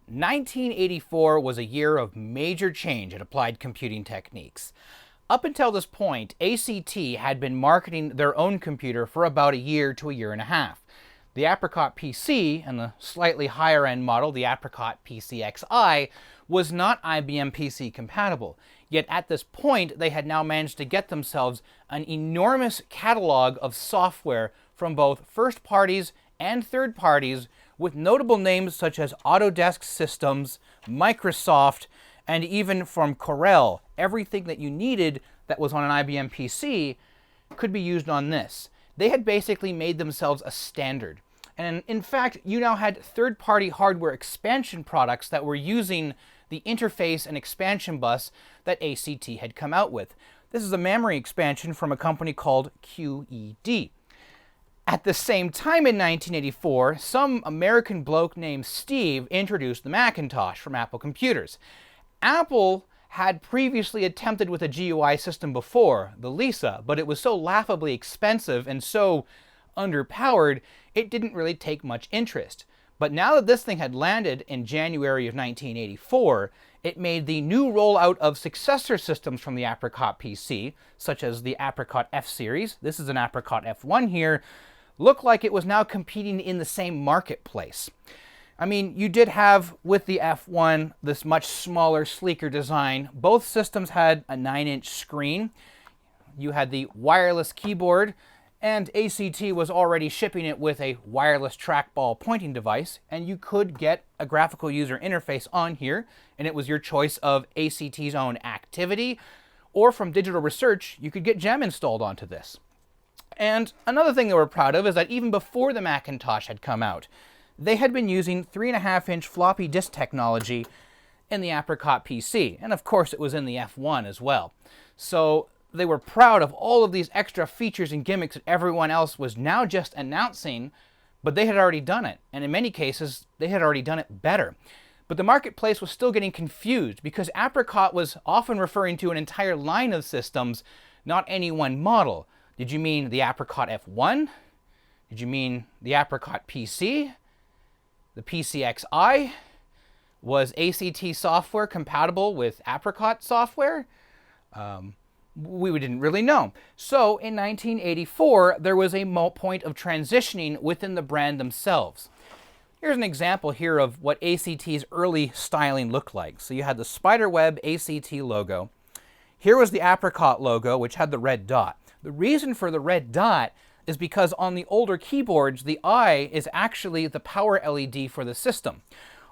1984 was a year of major change in applied computing techniques. Up until this point, ACT had been marketing their own computer for about a year to a year and a half. The Apricot PC and the slightly higher end model, the Apricot PCXi, was not IBM PC compatible. Yet at this point, they had now managed to get themselves an enormous catalog of software from both first parties and third parties, with notable names such as Autodesk Systems, Microsoft, and even from Corel. Everything that you needed that was on an IBM PC could be used on this. They had basically made themselves a standard. And in fact, you now had third-party hardware expansion products that were using the interface and expansion bus that ACT had come out with. This is a memory expansion from a company called QED. At the same time in 1984, some American bloke named Steve introduced the Macintosh from Apple Computers. Apple had previously attempted with a GUI system before, the Lisa, but it was so laughably expensive and so underpowered, it didn't really take much interest. But now that this thing had landed in January of 1984, it made the new rollout of successor systems from the Apricot PC, such as the Apricot F series, this is an Apricot F1 here, look like it was now competing in the same marketplace. I mean, you did have, with the F1, this much smaller, sleeker design. Both systems had a 9-inch screen. You had the wireless keyboard, and ACT was already shipping it with a wireless trackball pointing device, and you could get a graphical user interface on here, and it was your choice of ACT's own Activity, or from Digital Research, you could get GEM installed onto this. And another thing they were proud of is that even before the Macintosh had come out, they had been using 3.5-inch floppy disk technology in the Apricot PC, and of course it was in the F1 as well. So they were proud of all of these extra features and gimmicks that everyone else was now just announcing, but they had already done it, and in many cases they had already done it better. But the marketplace was still getting confused because Apricot was often referring to an entire line of systems, not any one model. Did you mean the Apricot F1? Did you mean the Apricot PC? The PCXi? Was ACT software compatible with Apricot software? We didn't really know. So in 1984, there was a point of transitioning within the brand themselves. Here's an example here of what ACT's early styling looked like. So you had the spiderweb ACT logo. Here was the Apricot logo, which had the red dot. The reason for the red dot is because on the older keyboards, the I is actually the power LED for the system.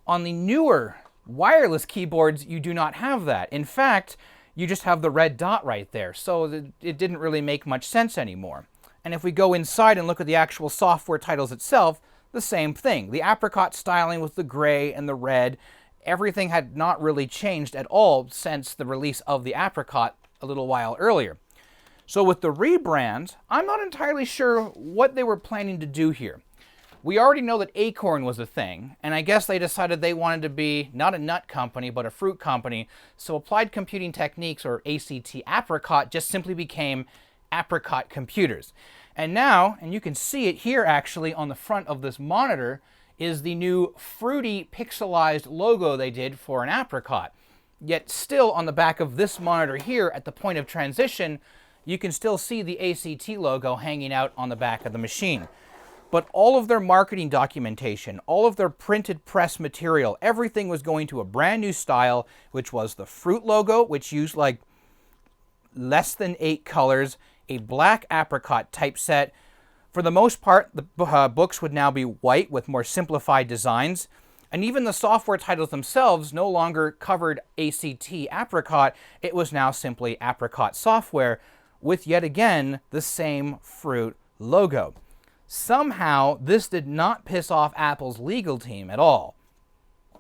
On the newer wireless keyboards, you do not have that. In fact, you just have the red dot right there, so it didn't really make much sense anymore. And if we go inside and look at the actual software titles itself, the same thing. The Apricot styling with the gray and the red, everything had not really changed at all since the release of the Apricot a little while earlier. So with the rebrand, I'm not entirely sure what they were planning to do here. We already know that Acorn was a thing, and I guess they decided they wanted to be not a nut company, but a fruit company, so Applied Computing Techniques, or ACT Apricot, just simply became Apricot Computers. And now, and you can see it here actually on the front of this monitor, is the new fruity pixelized logo they did for an Apricot. Yet still on the back of this monitor here, at the point of transition, you can still see the ACT logo hanging out on the back of the machine. But all of their marketing documentation, all of their printed press material, everything was going to a brand new style, which was the fruit logo, which used like less than 8 colors, a black apricot typeset. For the most part, the books would now be white with more simplified designs. And even the software titles themselves no longer covered ACT Apricot, it was now simply Apricot Software, with yet again the same fruit logo. Somehow, this did not piss off Apple's legal team at all.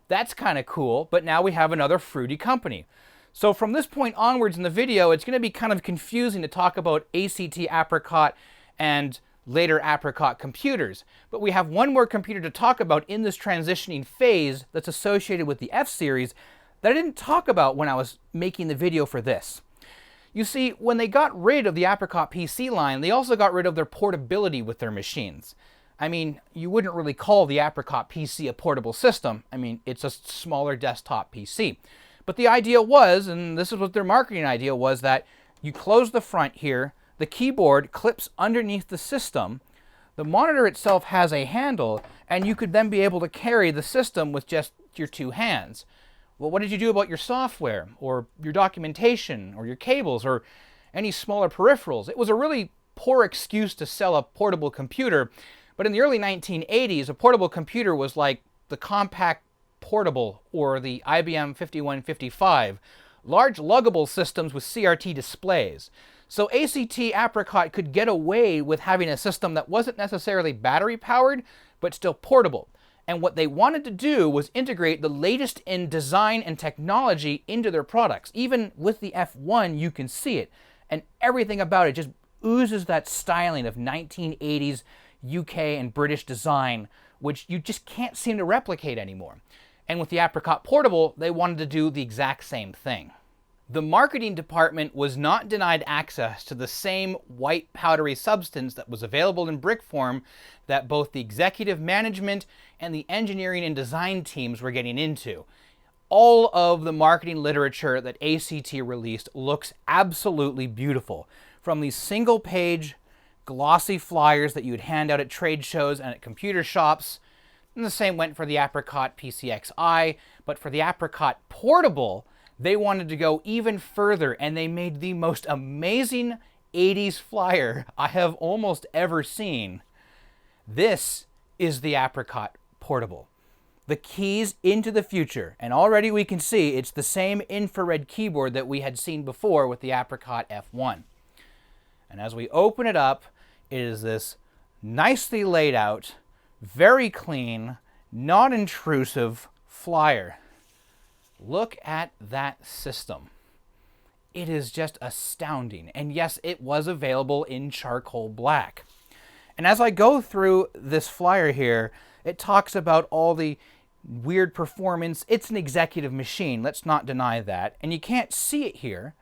That's kind of cool, but now we have another fruity company. So from this point onwards in the video, it's going to be kind of confusing to talk about ACT Apricot and later Apricot computers. But we have one more computer to talk about in this transitioning phase that's associated with the F series that I didn't talk about when I was making the video for this. You see, when they got rid of the Apricot PC line, they also got rid of their portability with their machines. I mean, you wouldn't really call the Apricot PC a portable system. I mean, it's a smaller desktop PC. But the idea was, and this is what their marketing idea was, that you close the front here, the keyboard clips underneath the system, the monitor itself has a handle, and you could then be able to carry the system with just your two hands. Well, what did you do about your software, or your documentation, or your cables, or any smaller peripherals? It was a really poor excuse to sell a portable computer, but in the early 1980s, a portable computer was like the Compact Portable or the IBM 5155, large luggable systems with CRT displays. So ACT Apricot could get away with having a system that wasn't necessarily battery powered, but still portable. And what they wanted to do was integrate the latest in design and technology into their products. Even with the F1, you can see it. And everything about it just oozes that styling of 1980s UK and British design, which you just can't seem to replicate anymore. And with the Apricot Portable, they wanted to do the exact same thing. The marketing department was not denied access to the same white powdery substance that was available in brick form that both the executive management and the engineering and design teams were getting into. All of the marketing literature that ACT released looks absolutely beautiful. From these single-page, glossy flyers that you would hand out at trade shows and at computer shops, and the same went for the Apricot PCXi, but for the Apricot Portable, they wanted to go even further, and they made the most amazing 80s flyer I have almost ever seen. This is the Apricot Portable. The keys into the future, and already we can see it's the same infrared keyboard that we had seen before with the Apricot F1. And as we open it up, it is this nicely laid out, very clean, non-intrusive flyer. Look at that system. It is just astounding. And yes, it was available in charcoal black. And as I go through this flyer here, it talks about all the weird performance. It's an executive machine, let's not deny that. And you can't see it here.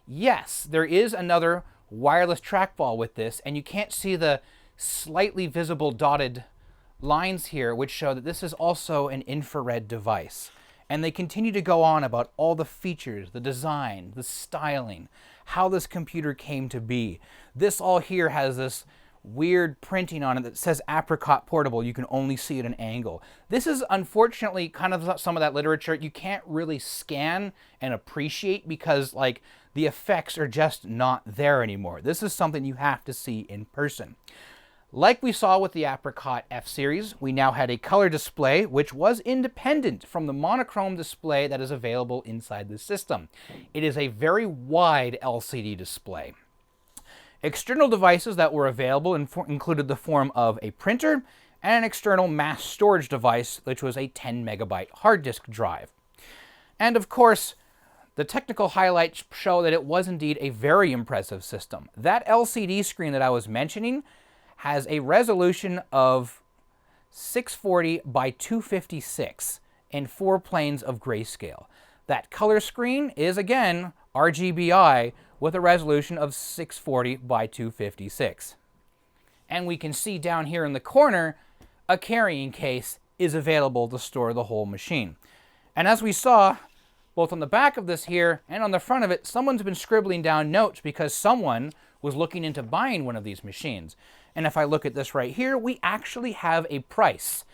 Yes, there is another wireless trackball with this, and you can't see the slightly visible dotted lines here, which show that this is also an infrared device. And they continue to go on about all the features, the design, the styling, how this computer came to be. This all here has this weird printing on it that says Apricot Portable. You can only see at an angle. This is unfortunately kind of some of that literature you can't really scan and appreciate because like the effects are just not there anymore. This is something you have to see in person. Like we saw with the Apricot F series, we now had a color display which was independent from the monochrome display that is available inside the system. It is a very wide LCD display. External devices that were available included the form of a printer and an external mass storage device, which was a 10 megabyte hard disk drive. And of course, the technical highlights show that it was indeed a very impressive system. That LCD screen that I was mentioning has a resolution of 640 by 256 in 4 planes of grayscale. That color screen is again RGBI with a resolution of 640 by 256. And we can see down here in the corner, a carrying case is available to store the whole machine. And as we saw, both on the back of this here and on the front of it, someone's been scribbling down notes because someone was looking into buying one of these machines. And if I look at this right here, we actually have a price.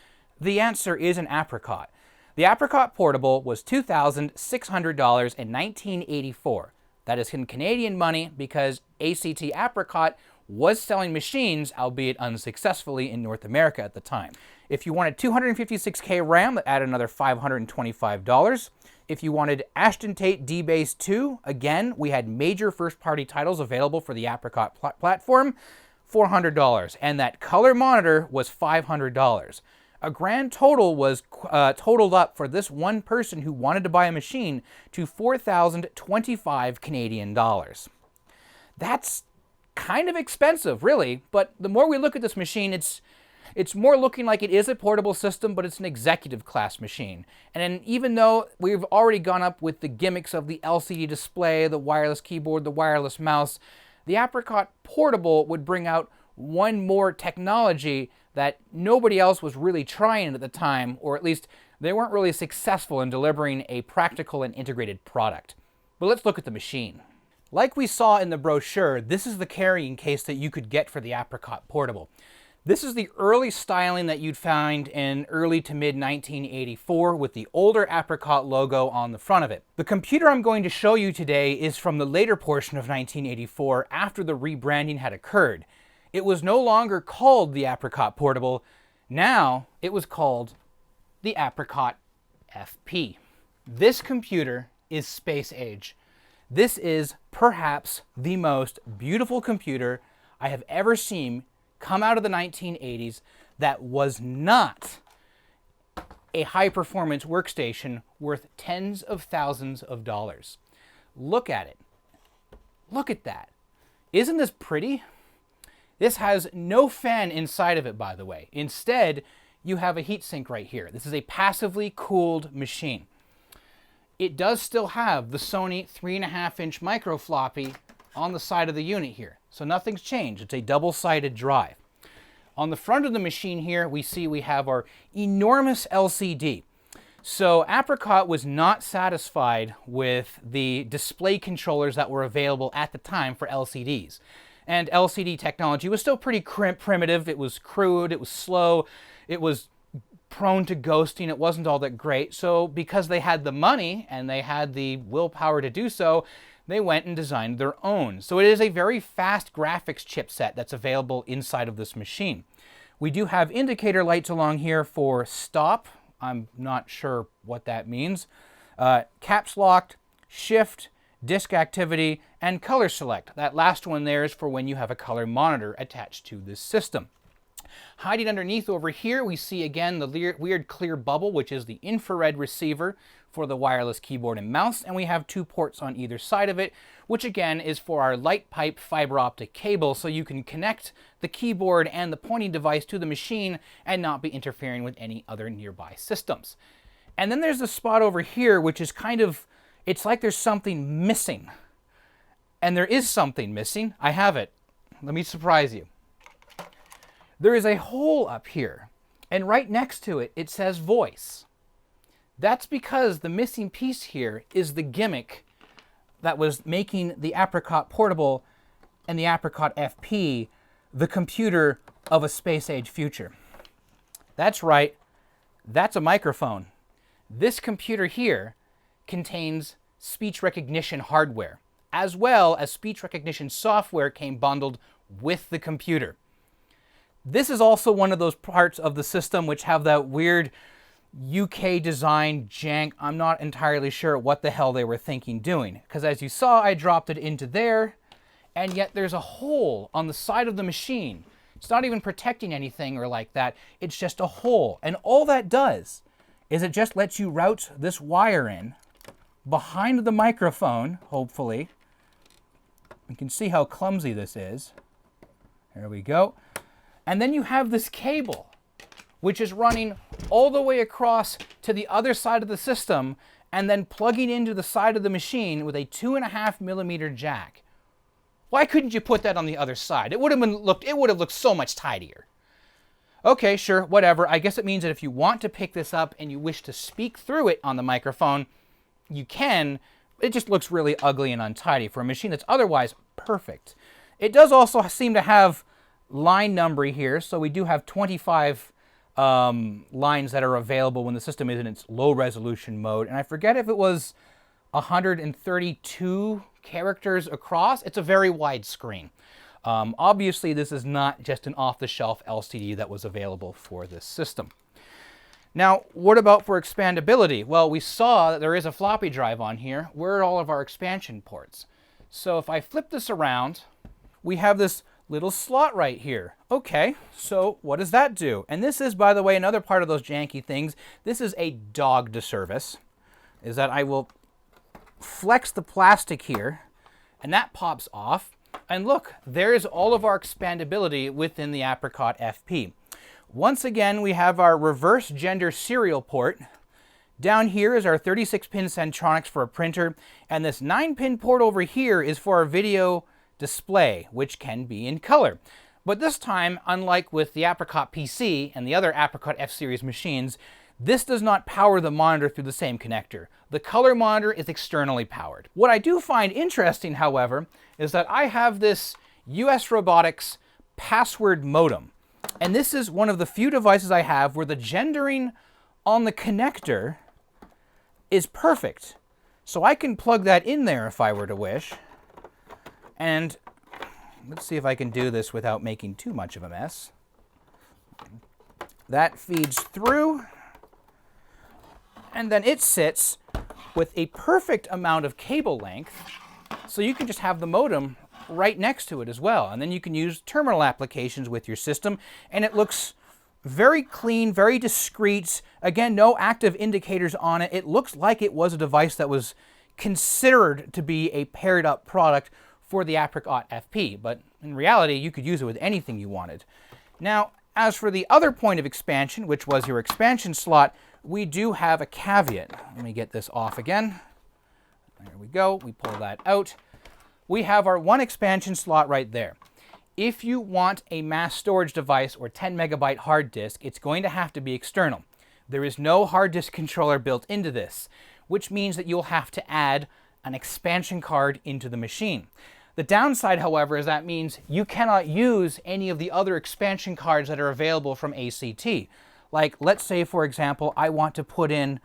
The answer is an Apricot. The Apricot Portable was $2,600 in 1984. That is in Canadian money because ACT Apricot was selling machines, albeit unsuccessfully, in North America at the time. If you wanted 256K RAM, that added another $525. If you wanted Ashton Tate D-Base 2, again, we had major first-party titles available for the Apricot platform, $400. And that color monitor was $500. A grand total was totaled up for this one person who wanted to buy a machine to 4,025 Canadian dollars. That's kind of expensive, really, but the more we look at this machine, it's more looking like it is a portable system, but it's an executive class machine. And even though we've already gone up with the gimmicks of the LCD display, the wireless keyboard, the wireless mouse, the Apricot Portable would bring out one more technology that nobody else was really trying at the time, or at least they weren't really successful in delivering a practical and integrated product. But let's look at the machine. Like we saw in the brochure, this is the carrying case that you could get for the Apricot Portable. This is the early styling that you'd find in early to mid 1984 with the older Apricot logo on the front of it. The computer I'm going to show you today is from the later portion of 1984 after the rebranding had occurred. It was no longer called the Apricot Portable. Now it was called the Apricot FP. This computer is space age. This is perhaps the most beautiful computer I have ever seen come out of the 1980s that was not a high-performance workstation worth tens of thousands of dollars. Look at it. Look at that. Isn't this pretty? This has no fan inside of it, by the way. Instead, you have a heatsink right here. This is a passively cooled machine. It does still have the Sony 3.5-inch micro floppy on the side of the unit here. So nothing's changed. It's a double-sided drive. On the front of the machine here, we have our enormous LCD. So Apricot was not satisfied with the display controllers that were available at the time for LCDs. And LCD technology was still pretty primitive. It was crude, it was slow, it was prone to ghosting, it wasn't all that great. So because they had the money and they had the willpower to do so, they went and designed their own. So it is a very fast graphics chipset that's available inside of this machine. We do have indicator lights along here for stop. I'm not sure what that means. Caps locked, shift, disk activity, and color select. That last one there is for when you have a color monitor attached to this system. Hiding underneath over here, we see again the weird clear bubble, which is the infrared receiver for the wireless keyboard and mouse, and we have 2 ports on either side of it, which again is for our light pipe fiber optic cable, so you can connect the keyboard and the pointing device to the machine and not be interfering with any other nearby systems. And then there's the spot over here, which is kind of, it's like there's something missing. And there is something missing. I have it. Let me surprise you. There is a hole up here, and right next to it, it says voice. That's because the missing piece here is the gimmick that was making the Apricot Portable and the Apricot FP the computer of a space-age future. That's right, that's a microphone. This computer here contains speech recognition hardware, as well as speech recognition software came bundled with the computer. This is also one of those parts of the system which have that weird UK design jank. I'm not entirely sure what the hell they were thinking doing, because as you saw, I dropped it into there, and yet there's a hole on the side of the machine. It's not even protecting anything or like that. It's just a hole. And all that does is it just lets you route this wire in behind the microphone, hopefully. You can see how clumsy this is. There we go. And then you have this cable, which is running all the way across to the other side of the system and then plugging into the side of the machine with a 2.5mm jack. Why couldn't you put that on the other side? It would have looked so much tidier. Okay, sure, whatever. I guess it means that if you want to pick this up and you wish to speak through it on the microphone, you can. It just looks really ugly and untidy for a machine that's otherwise perfect. It does also seem to have line numbering here, so we do have 25 lines that are available when the system is in its low resolution mode, and I forget if it was 132 characters across. It's a very wide screen. Obviously this is not just an off-the-shelf LCD that was available for this system. Now, what about for expandability? Well, we saw that there is a floppy drive on here. Where are all of our expansion ports? So if I flip this around, we have this little slot right here. Okay, so what does that do? And this is, by the way, another part of those janky things. This is a dog disservice, is that I will flex the plastic here, and that pops off. And look, there's all of our expandability within the Apricot FP. Once again, we have our reverse gender serial port. Down here is our 36-pin Centronics for a printer, and this 9-pin port over here is for our video display, which can be in color. But this time, unlike with the Apricot PC and the other Apricot F series machines, this does not power the monitor through the same connector. The color monitor is externally powered. What I do find interesting, however, is that I have this US Robotics password modem. And this is one of the few devices I have where the gendering on the connector is perfect. So I can plug that in there if I were to wish. And let's see if I can do this without making too much of a mess. That feeds through. And then it sits with a perfect amount of cable length. So you can just have the modem right next to it as well. And then you can use terminal applications with your system. And it looks very clean, very discreet. Again, no active indicators on it. It looks like it was a device that was considered to be a paired up product for the Apricot FP. But in reality, you could use it with anything you wanted. Now, as for the other point of expansion, which was your expansion slot, we do have a caveat. Let me get this off again. There we go. We pull that out. We have our one expansion slot right there. If you want a mass storage device or 10 megabyte hard disk, it's going to have to be external. There is no hard disk controller built into this, which means that you'll have to add an expansion card into the machine. The downside, however, is that means you cannot use any of the other expansion cards that are available from ACT. Like, let's say, for example, I want to put in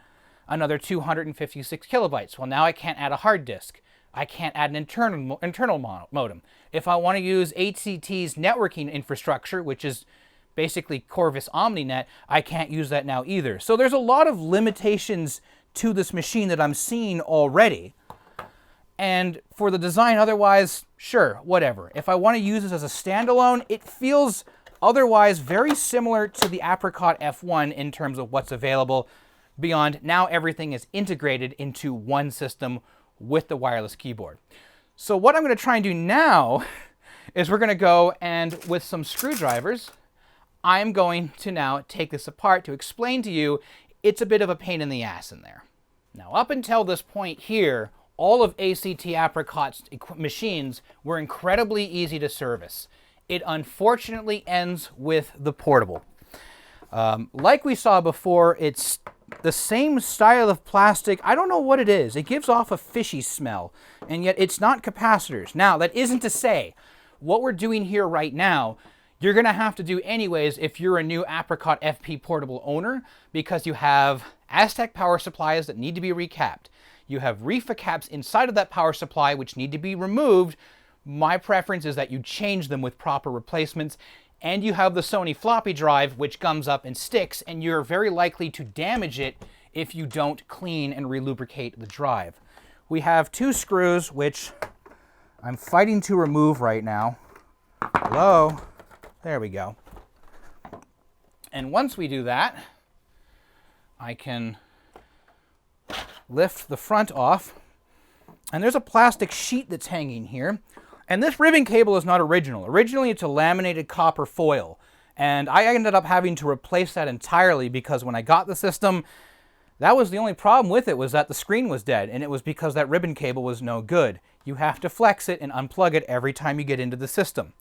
another 256 kilobytes. Well, now I can't add a hard disk. I can't add an internal modem. If I want to use ACT's networking infrastructure, which is basically Corvus OmniNet, I can't use that now either. So there's a lot of limitations to this machine that I'm seeing already. And for the design otherwise, sure, whatever. If I want to use this as a standalone, it feels otherwise very similar to the Apricot F1 in terms of what's available. Beyond now everything is integrated into one system with the wireless keyboard. So what I'm going to try and do now is we're going to go and with some screwdrivers, I'm going to now take this apart to explain to you it's a bit of a pain in the ass in there. Now up until this point here, all of ACT Apricot's machines were incredibly easy to service. It unfortunately ends with the portable. Like we saw before, it's the same style of plastic. I don't know what it is. It gives off a fishy smell, and yet it's not capacitors. Now, that isn't to say what we're doing here right now, you're going to have to do anyways if you're a new Apricot FP portable owner, because you have Aztec power supplies that need to be recapped. You have reefa caps inside of that power supply which need to be removed. My preference is that you change them with proper replacements. And you have the Sony floppy drive, which gums up and sticks, and you're very likely to damage it if you don't clean and relubricate the drive. We have two screws, which I'm fighting to remove right now. Hello? There we go. And once we do that, I can lift the front off. And there's a plastic sheet that's hanging here. And this ribbon cable is not original. Originally, it's a laminated copper foil. And I ended up having to replace that entirely because when I got the system, that was the only problem with it, was that the screen was dead. And it was because that ribbon cable was no good. You have to flex it and unplug it every time you get into the system.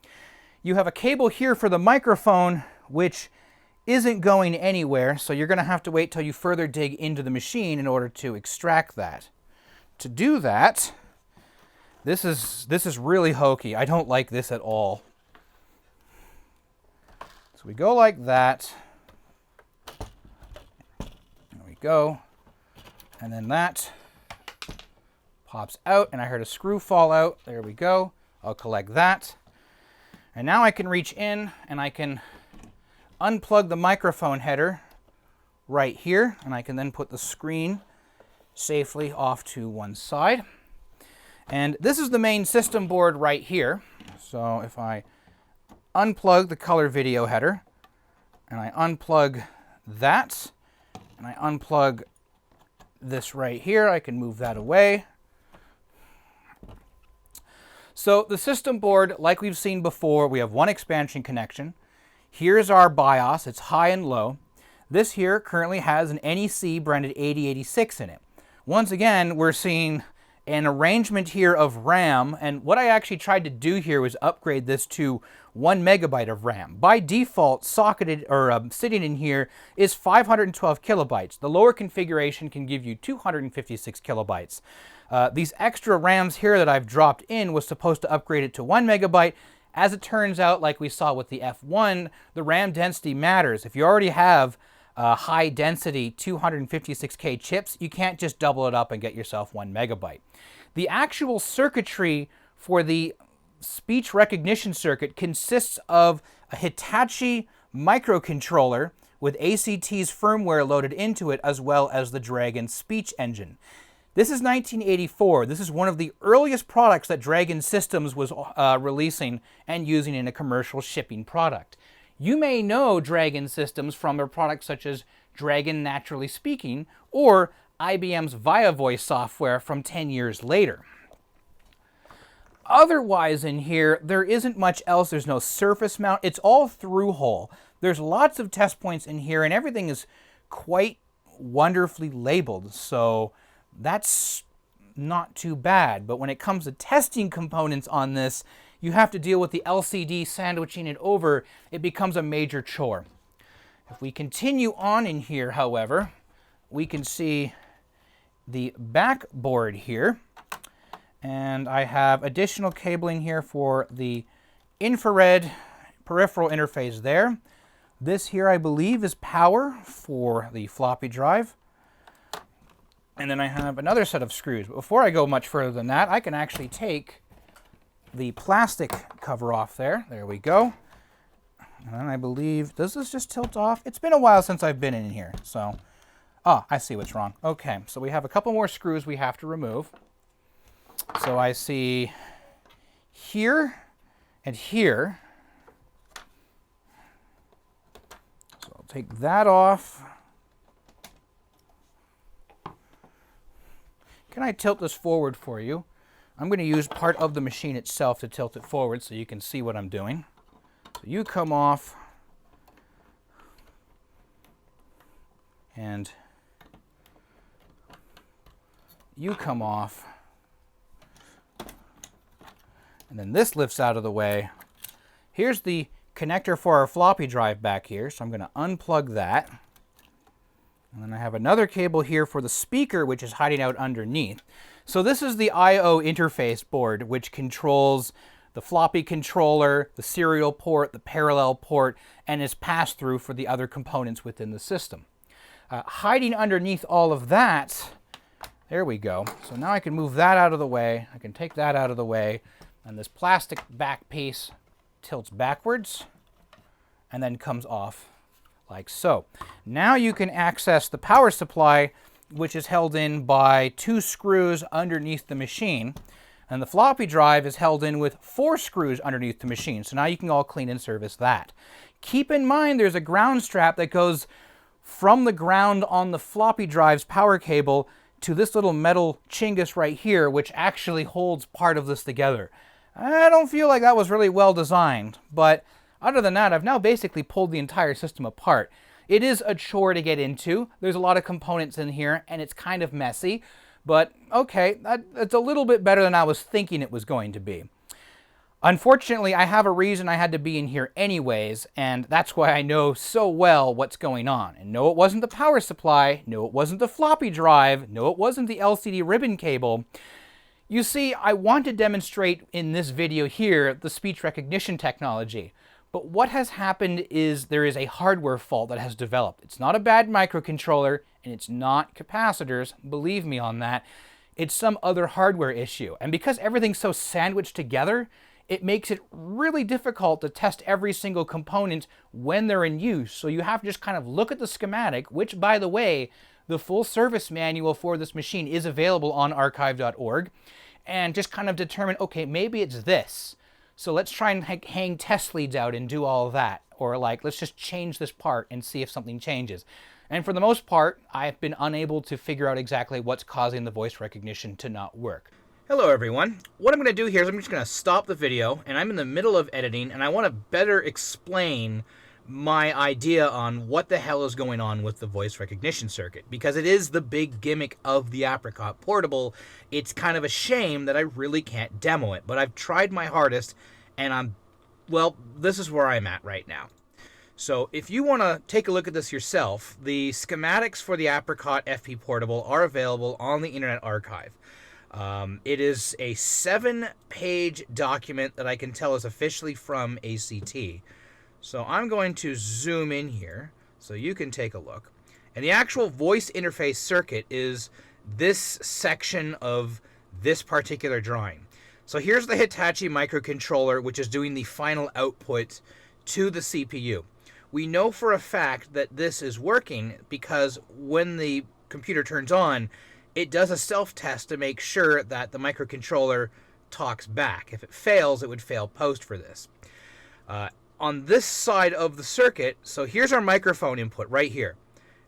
You have a cable here for the microphone, which isn't going anywhere. So you're going to have to wait till you further dig into the machine in order to extract that. To do that, This is really hokey. I don't like this at all. So we go like that. There we go. And then that pops out, and I heard a screw fall out. There we go. I'll collect that. And now I can reach in, and I can unplug the microphone header right here, and I can then put the screen safely off to one side. And this is the main system board right here. So if I unplug the color video header, and I unplug that, and I unplug this right here, I can move that away. So the system board, like we've seen before, we have one expansion connection. Here's our BIOS, it's high and low. This here currently has an NEC branded 8086 in it. Once again, we're seeing an arrangement here of RAM, and what I actually tried to do here was upgrade this to 1 megabyte of RAM. By default, socketed or sitting in here is 512 kilobytes. The lower configuration can give you 256 kilobytes. These extra RAMs here that I've dropped in was supposed to upgrade it to 1 megabyte. As it turns out, like we saw with the F1, the RAM density matters. If you already have high density 256K chips, you can't just double it up and get yourself 1 megabyte. The actual circuitry for the speech recognition circuit consists of a Hitachi microcontroller with ACT's firmware loaded into it, as well as the Dragon speech engine. This is 1984. This is one of the earliest products that Dragon Systems was releasing and using in a commercial shipping product. You may know Dragon Systems from their products such as Dragon Naturally Speaking or IBM's Via Voice software from 10 years later. Otherwise in here, there isn't much else. There's no surface mount. It's all through hole. There's lots of test points in here, and everything is quite wonderfully labeled, so that's not too bad. But when it comes to testing components on this, you have to deal with the LCD sandwiching it over. It becomes a major chore. If we continue on in here, however, we can see the backboard here. And I have additional cabling here for the infrared peripheral interface there. This here, I believe, is power for the floppy drive. And then I have another set of screws. But before I go much further than that, I can actually take the plastic cover off there. There we go. And I believe, does this just tilt off? It's been a while since I've been in here, so. Oh, I see what's wrong. Okay, so we have a couple more screws we have to remove. So I see here and here. So I'll take that off. Can I tilt this forward for you? I'm going to use part of the machine itself to tilt it forward so you can see what I'm doing. So you come off, and you come off, and then this lifts out of the way. Here's the connector for our floppy drive back here, so I'm going to unplug that. And then I have another cable here for the speaker, which is hiding out underneath. So this is the I/O interface board, which controls the floppy controller, the serial port, the parallel port, and is passed through for the other components within the system. Hiding underneath all of that, there we go. So now I can move that out of the way. I can take that out of the way, and this plastic back piece tilts backwards and then comes off like so. Now you can access the power supply, which is held in by 2 screws underneath the machine. And the floppy drive is held in with 4 screws underneath the machine. So now you can all clean and service that. Keep in mind there's a ground strap that goes from the ground on the floppy drive's power cable to this little metal chingus right here, which actually holds part of this together. I don't feel like that was really well designed, but other than that, I've now basically pulled the entire system apart. It is a chore to get into. There's a lot of components in here, and it's kind of messy. But okay, that's a little bit better than I was thinking it was going to be. Unfortunately, I have a reason I had to be in here anyways, and that's why I know so well what's going on. And no, it wasn't the power supply. No, it wasn't the floppy drive. No, it wasn't the LCD ribbon cable. You see, I want to demonstrate in this video here the speech recognition technology. But what has happened is there is a hardware fault that has developed. It's not a bad microcontroller, and it's not capacitors, believe me on that. It's some other hardware issue. And because everything's so sandwiched together, it makes it really difficult to test every single component when they're in use. So you have to just kind of look at the schematic, which, by the way, the full service manual for this machine is available on archive.org, and just kind of determine, okay, maybe it's this. So let's try and hang test leads out and do all of that. Or like, let's just change this part and see if something changes. And for the most part, I've been unable to figure out exactly what's causing the voice recognition to not work. Hello everyone. What I'm going to do here is I'm just going to stop the video, and I'm in the middle of editing, and I want to better explain my idea on what the hell is going on with the voice recognition circuit, because it is the big gimmick of the Apricot Portable. It's kind of a shame that I really can't demo it, but I've tried my hardest, and well, this is where I'm at right now. So if you want to take a look at this yourself, the schematics for the Apricot FP Portable are available on the Internet Archive. It is a 7-page document that I can tell is officially from ACT. So I'm going to zoom in here so you can take a look. And the actual voice interface circuit is this section of this particular drawing. So here's the Hitachi microcontroller, which is doing the final output to the CPU. We know for a fact that this is working because when the computer turns on, it does a self-test to make sure that the microcontroller talks back. If it fails, it would fail post for this. On this side of the circuit, so here's our microphone input right here.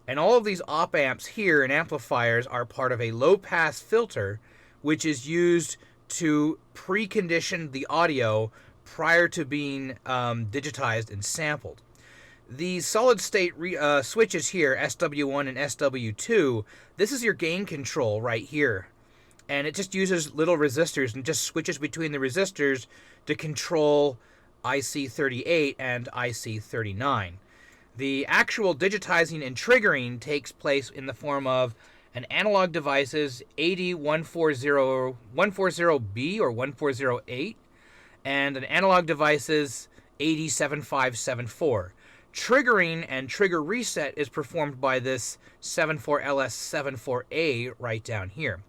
And all of these op amps here and amplifiers are part of a low-pass filter, which is used to precondition the audio prior to being digitized and sampled. These solid-state switches here, SW1 and SW2, this is your gain control right here. And it just uses little resistors and just switches between the resistors to control IC38 and IC39. The actual digitizing and triggering takes place in the form of an analog devices 140B or 140A and an analog devices 807574. Triggering and trigger reset is performed by this 74LS74A right down here.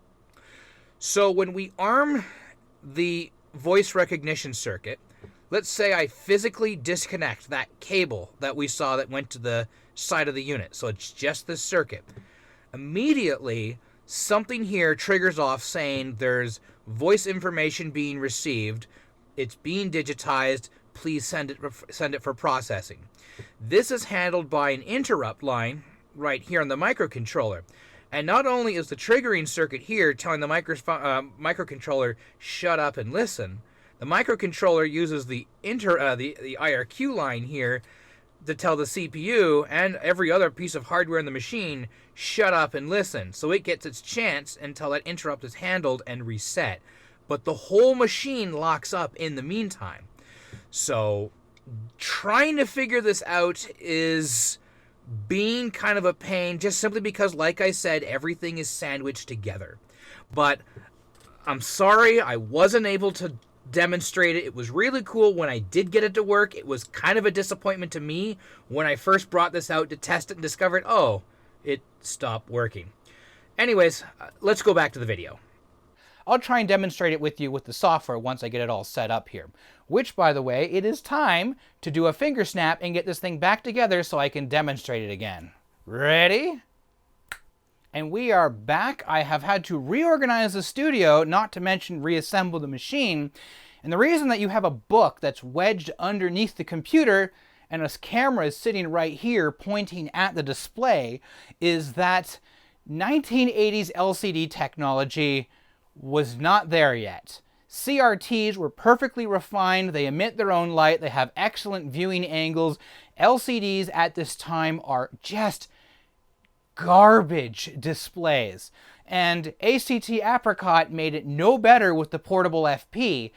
So when we arm the voice recognition circuit, let's say I physically disconnect that cable that we saw that went to the side of the unit. So it's just this circuit. Immediately, something here triggers off saying there's voice information being received. It's being digitized. Please send it for processing. This is handled by an interrupt line right here on the microcontroller. And not only is the triggering circuit here telling the microcontroller shut up and listen, the microcontroller uses the IRQ line here to tell the CPU and every other piece of hardware in the machine shut up and listen. So it gets its chance until that interrupt is handled and reset. But the whole machine locks up in the meantime. So trying to figure this out is being kind of a pain, just simply because, like I said, everything is sandwiched together. But I'm sorry I wasn't able to demonstrate it. It was really cool when I did get it to work. It was kind of a disappointment to me when I first brought this out to test it and discovered, oh, it stopped working. Anyways, let's go back to the video. I'll try and demonstrate it with you with the software once I get it all set up here. Which, by the way, it is time to do a finger snap and get this thing back together so I can demonstrate it again. Ready? And we are back. I have had to reorganize the studio, not to mention reassemble the machine. And the reason that you have a book that's wedged underneath the computer and a camera is sitting right here pointing at the display is that 1980s LCD technology was not there yet. CRTs were perfectly refined, they emit their own light, they have excellent viewing angles. LCDs at this time are just garbage displays. And ACT Apricot made it no better with the Portable FP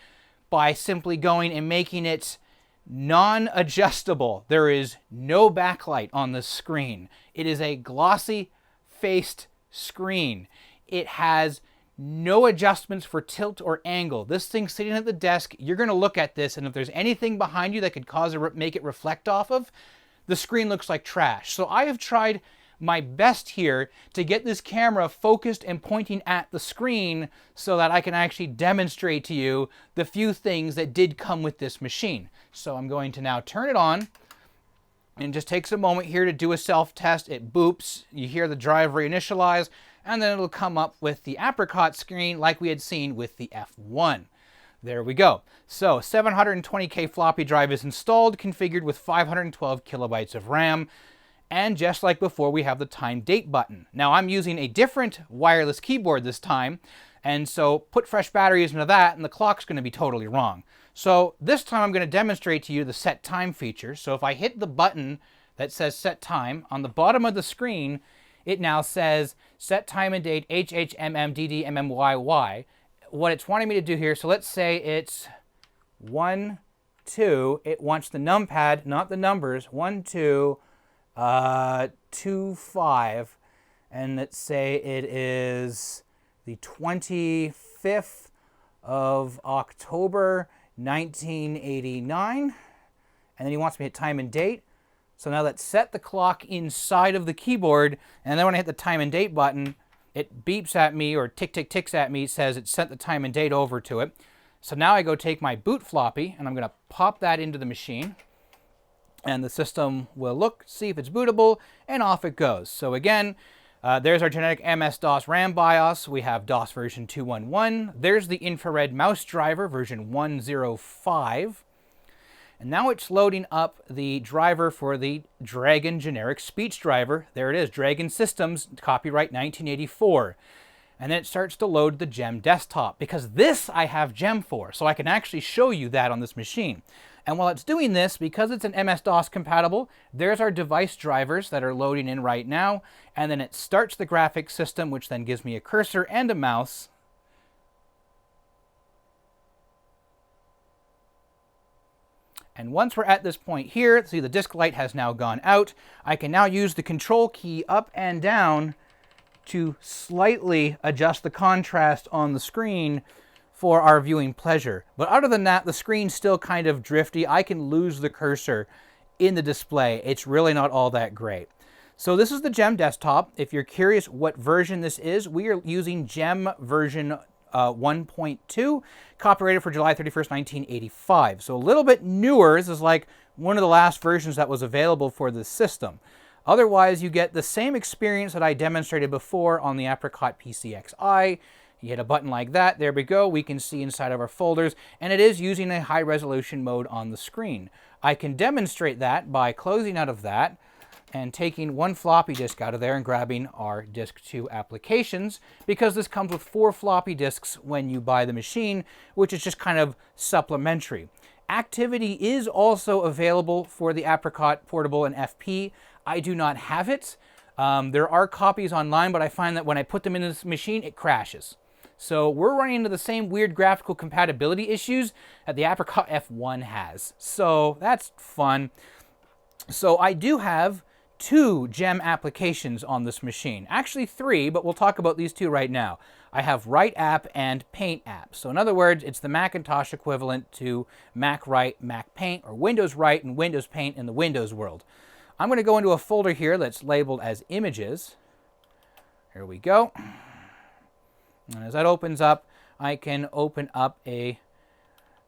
by simply going and making it non-adjustable. There is no backlight on the screen. It is a glossy faced screen. It has no adjustments for tilt or angle. This thing sitting at the desk, you're going to look at this, and if there's anything behind you that could make it reflect off of, the screen looks like trash. So I have tried my best here to get this camera focused and pointing at the screen so that I can actually demonstrate to you the few things that did come with this machine. So I'm going to now turn it on, and it just takes a moment here to do a self-test. It boops, you hear the driver initialize, and then it'll come up with the Apricot screen like we had seen with the F1. There we go. So 720K floppy drive is installed, configured with 512 kilobytes of RAM. And just like before, we have the time date button. Now I'm using a different wireless keyboard this time, and so put fresh batteries into that and the clock's going to be totally wrong. So this time I'm going to demonstrate to you the set time feature. So if I hit the button that says set time, on the bottom of the screen, it now says set time and date HHMMDDMMYY. What it's wanting me to do here, so let's say it's 1, 2. It wants the numpad, not the numbers. 1, 2, 2, 5. And let's say it is the 25th of October, 1989. And then he wants me to hit time and date. So now let's set the clock inside of the keyboard. And then when I hit the time and date button, it beeps at me or ticks at me, says it sent the time and date over to it. So now I go take my boot floppy and I'm going to pop that into the machine. And the system will look, see if it's bootable, and off it goes. So again, there's our generic MS-DOS RAM BIOS. We have DOS version 2.1.1. There's the infrared mouse driver version 1.0.5. And now it's loading up the driver for the Dragon generic speech driver. There it is, Dragon Systems, copyright 1984. And then it starts to load the GEM desktop, because this I have GEM for, so I can actually show you that on this machine. And while it's doing this, because it's an MS-DOS compatible, there's our device drivers that are loading in right now, and then it starts the graphics system, which then gives me a cursor and a mouse. And once we're at this point here, see the disk light has now gone out. I can now use the control key up and down to slightly adjust the contrast on the screen for our viewing pleasure. But other than that, the screen's still kind of drifty. I can lose the cursor in the display. It's really not all that great. So this is the GEM desktop. If you're curious what version this is, we are using GEM version 1.2, copyrighted for July 31st, 1985. So a little bit newer. This is like one of the last versions that was available for this system. Otherwise, you get the same experience that I demonstrated before on the Apricot PCXi. You hit a button like that, there we go, we can see inside of our folders, and it is using a high resolution mode on the screen. I can demonstrate that by closing out of that and taking one floppy disk out of there and grabbing our Disk 2 applications, because this comes with 4 floppy disks when you buy the machine, which is just kind of supplementary. Activity is also available for the Apricot Portable and FP. I do not have it. There are copies online, but I find that when I put them in this machine, it crashes. So we're running into the same weird graphical compatibility issues that the Apricot F1 has. So that's fun. So I do have 2 GEM applications on this machine. Actually 3, but we'll talk about these 2 right now. I have Write App and Paint App. So in other words, it's the Macintosh equivalent to Mac Write, Mac Paint, or Windows Write and Windows Paint in the Windows world. I'm going to go into a folder here that's labeled as Images. Here we go. And as that opens up, I can open up a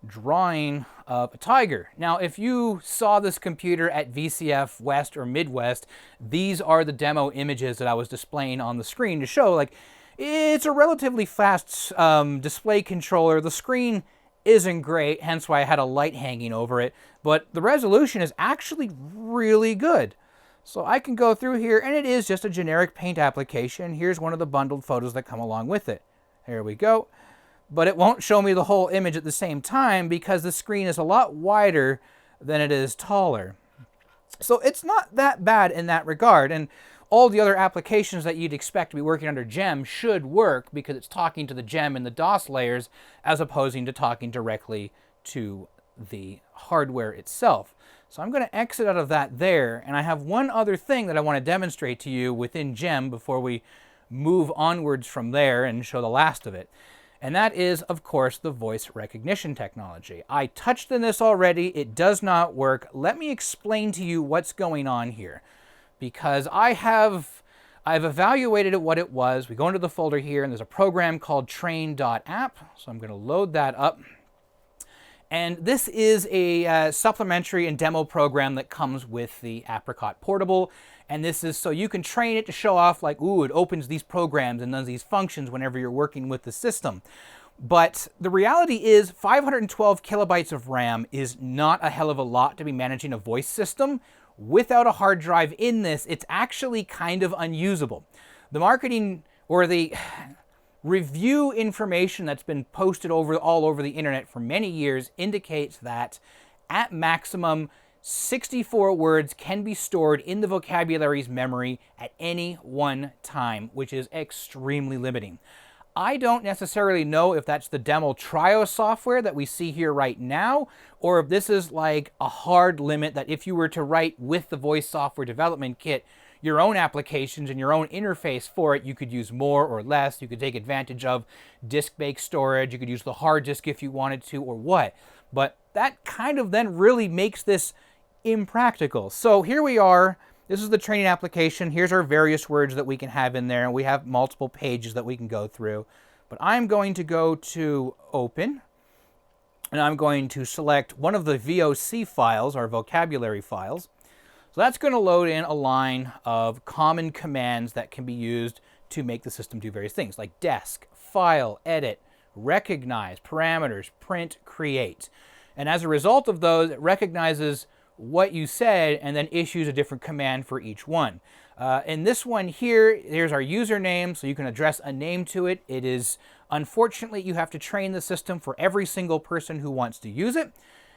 drawing of a tiger. Now, if you saw this computer at VCF West or Midwest, these are the demo images that I was displaying on the screen to show, like, it's a relatively fast display controller. The screen isn't great, hence why I had a light hanging over it, but the resolution is actually really good. So I can go through here, and it is just a generic paint application. Here's one of the bundled photos that come along with it. Here we go. But it won't show me the whole image at the same time because the screen is a lot wider than it is taller. So it's not that bad in that regard, and all the other applications that you'd expect to be working under GEM should work because it's talking to the GEM and the DOS layers as opposed to talking directly to the hardware itself. So I'm going to exit out of that there, and I have one other thing that I want to demonstrate to you within GEM before we move onwards from there and show the last of it. And that is, of course, the voice recognition technology. I touched on this already. It does not work. Let me explain to you what's going on here, because I've evaluated it, what it was. We go into the folder here, and there's a program called train.app. So I'm going to load that up. And this is a supplementary and demo program that comes with the Apricot Portable. And this is so you can train it to show off, like, ooh, it opens these programs and does these functions whenever you're working with the system. But the reality is 512 kilobytes of RAM is not a hell of a lot to be managing a voice system. Without a hard drive in this, it's actually kind of unusable. The marketing or the review information that's been posted all over the internet for many years indicates that at maximum 64 words can be stored in the vocabulary's memory at any one time, which is extremely limiting. I don't necessarily know if that's the demo Trio software that we see here right now, or if this is like a hard limit that if you were to write with the voice software development kit your own applications and your own interface for it, you could use more or less. You could take advantage of disk-based storage. You could use the hard disk if you wanted to, or what. But that kind of then really makes this impractical. So here we are. This is the training application. Here's our various words that we can have in there, and we have multiple pages that we can go through. But I'm going to go to Open, and I'm going to select one of the VOC files, our vocabulary files. So that's going to load in a line of common commands that can be used to make the system do various things, like desk, file, edit, recognize, parameters, print, create. And as a result of those, it recognizes what you said and then issues a different command for each one. In this one here, here's our username, so you can address a name to it. It is, unfortunately, you have to train the system for every single person who wants to use it.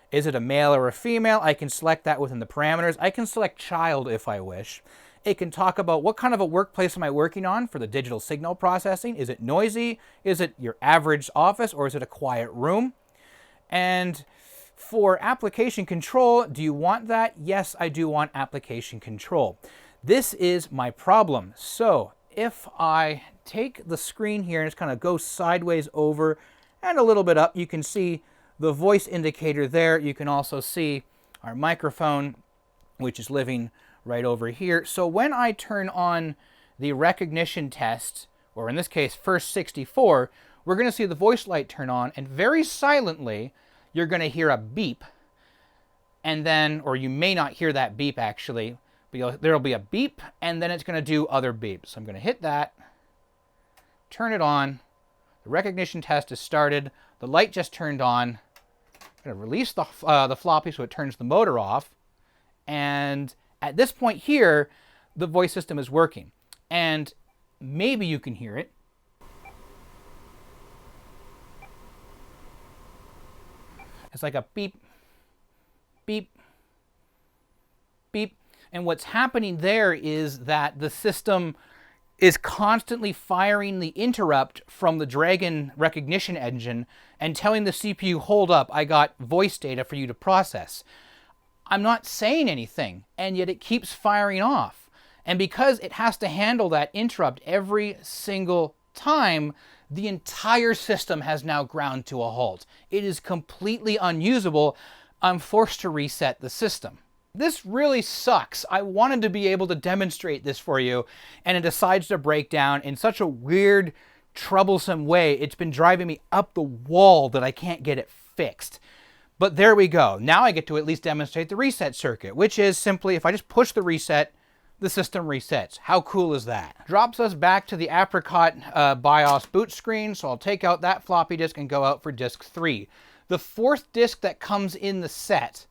Is it a male or a female? I can select that within the parameters. I can select child if I wish. It can talk about what kind of a workplace am I working on for the digital signal processing. Is it noisy? Is it your average office, or is it a quiet room? And for application control, do you want that? Yes, I do want application control. This is my problem. So if I take the screen here and just kind of go sideways over and a little bit up, you can see the voice indicator there. You can also see our microphone, which is living right over here. So when I turn on the recognition test, or in this case, first 64, we're going to see the voice light turn on, and very silently, you're going to hear a beep. And then, or you may not hear that beep actually, but there'll be a beep, and then it's going to do other beeps. So I'm going to hit that, turn it on. The recognition test is started. The light just turned on. I'm going to release the floppy so it turns the motor off. And at this point here, the voice system is working. And maybe you can hear it. It's like a beep, beep, beep. And what's happening there is that the system is constantly firing the interrupt from the Dragon recognition engine and telling the CPU, hold up, I got voice data for you to process. I'm not saying anything, and yet it keeps firing off. And because it has to handle that interrupt every single time, the entire system has now ground to a halt. It is completely unusable. I'm forced to reset the system. This really sucks. I wanted to be able to demonstrate this for you, and it decides to break down in such a weird, troublesome way. It's been driving me up the wall that I can't get it fixed. But there we go. Now I get to at least demonstrate the reset circuit, which is simply if I just push the reset, the system resets. How cool is that? Drops us back to the Apricot BIOS boot screen, so I'll take out that floppy disk and go out for disk 3. The fourth disk that comes in the set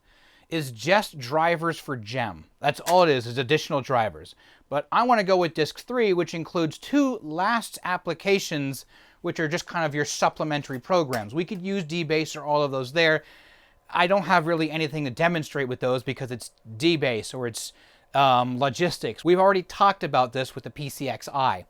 is just drivers for GEM. That's all it is additional drivers. But I want to go with disk 3, which includes 2 last applications, which are just kind of your supplementary programs. We could use dbase or all of those there. I don't have really anything to demonstrate with those because it's dbase or it's logistics. We've already talked about this with the PCXI.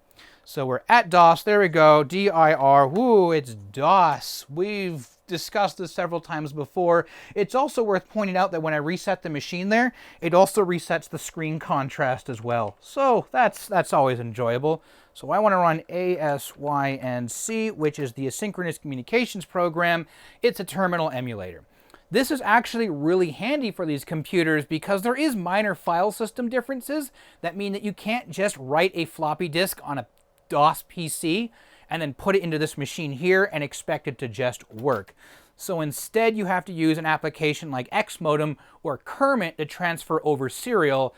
So we're at DOS. There we go. DIR. Woo, it's DOS. We've discussed this several times before. It's also worth pointing out that when I reset the machine there, it also resets the screen contrast as well. So that's always enjoyable. So I want to run ASYNC, which is the Asynchronous Communications Program. It's a terminal emulator. This is actually really handy for these computers because there is minor file system differences that mean that you can't just write a floppy disk on a DOS PC and then put it into this machine here and expect it to just work. So instead you have to use an application like Xmodem or Kermit to transfer over serial,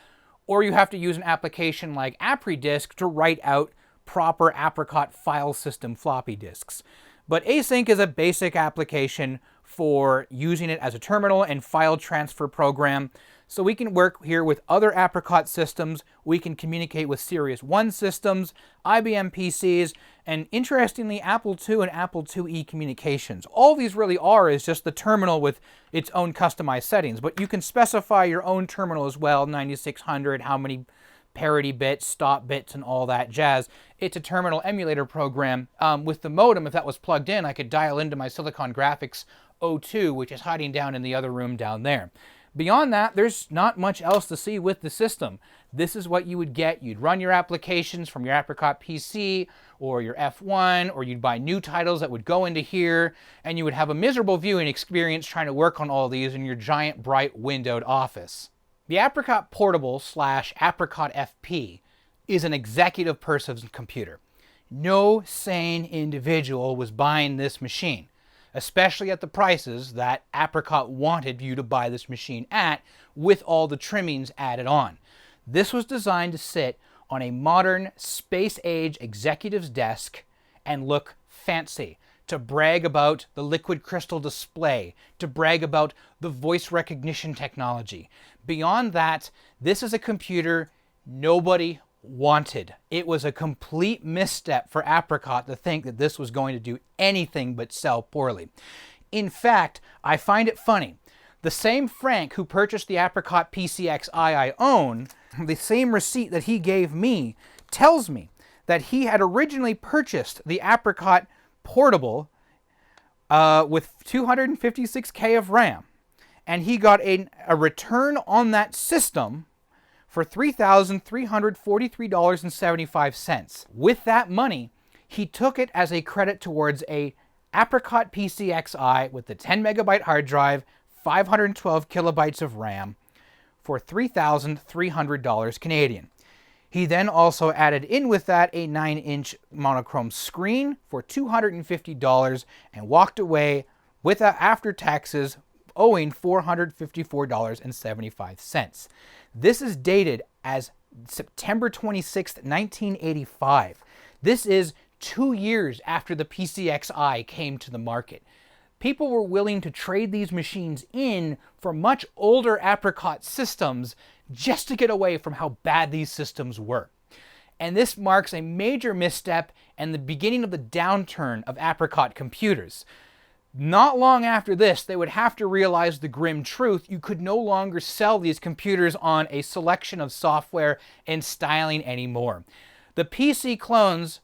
or you have to use an application like ApriDisk to write out proper Apricot file system floppy disks. But Async is a basic application for using it as a terminal and file transfer program. So we can work here with other Apricot systems, we can communicate with Series 1 systems, IBM PCs, and interestingly, Apple II and Apple IIe communications. All these really are is just the terminal with its own customized settings, but you can specify your own terminal as well, 9600, how many parity bits, stop bits, and all that jazz. It's a terminal emulator program. With the modem, if that was plugged in, I could dial into my Silicon Graphics 02, which is hiding down in the other room down there. Beyond that, there's not much else to see with the system. This is what you would get. You'd run your applications from your Apricot PC or your F1, or you'd buy new titles that would go into here, and you would have a miserable viewing experience trying to work on all these in your giant, bright, windowed office. The Apricot Portable / Apricot FP is an executive person's computer. No sane individual was buying this machine, especially at the prices that Apricot wanted you to buy this machine at, with all the trimmings added on. This was designed to sit on a modern space-age executive's desk and look fancy, to brag about the liquid crystal display, to brag about the voice recognition technology. Beyond that, this is a computer nobody wanted. It was a complete misstep for Apricot to think that this was going to do anything but sell poorly. In fact, I find it funny. The same Frank who purchased the Apricot PCXi I own, the same receipt that he gave me, tells me that he had originally purchased the Apricot Portable with 256K of RAM, and he got a return on that system for $3,343.75. With that money, he took it as a credit towards a Apricot PCXi with the 10 megabyte hard drive, 512 kilobytes of RAM for $3,300 Canadian. He then also added in with that a 9-inch monochrome screen for $250 and walked away with, after taxes, owing $454.75. This is dated as September 26, 1985. This is 2 years after the PCXi came to the market. People were willing to trade these machines in for much older Apricot systems just to get away from how bad these systems were. And this marks a major misstep and the beginning of the downturn of Apricot computers. Not long after this, they would have to realize the grim truth: you could no longer sell these computers on a selection of software and styling anymore. The PC clones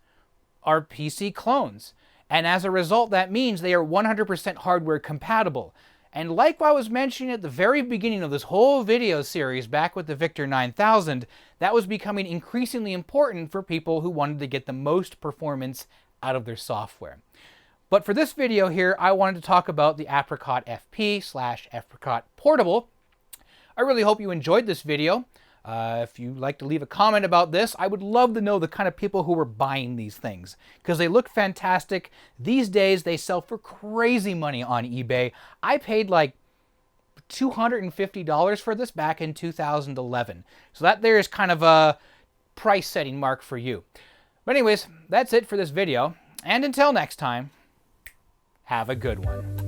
are PC clones, and as a result, that means they are 100% hardware compatible. And like I was mentioning at the very beginning of this whole video series back with the Victor 9000, that was becoming increasingly important for people who wanted to get the most performance out of their software. But for this video here, I wanted to talk about the Apricot FP / Apricot Portable. I really hope you enjoyed this video. If you'd like to leave a comment about this, I would love to know the kind of people who were buying these things, because they look fantastic. These days, they sell for crazy money on eBay. I paid like $250 for this back in 2011. So that there is kind of a price setting mark for you. But anyways, that's it for this video. And until next time, have a good one.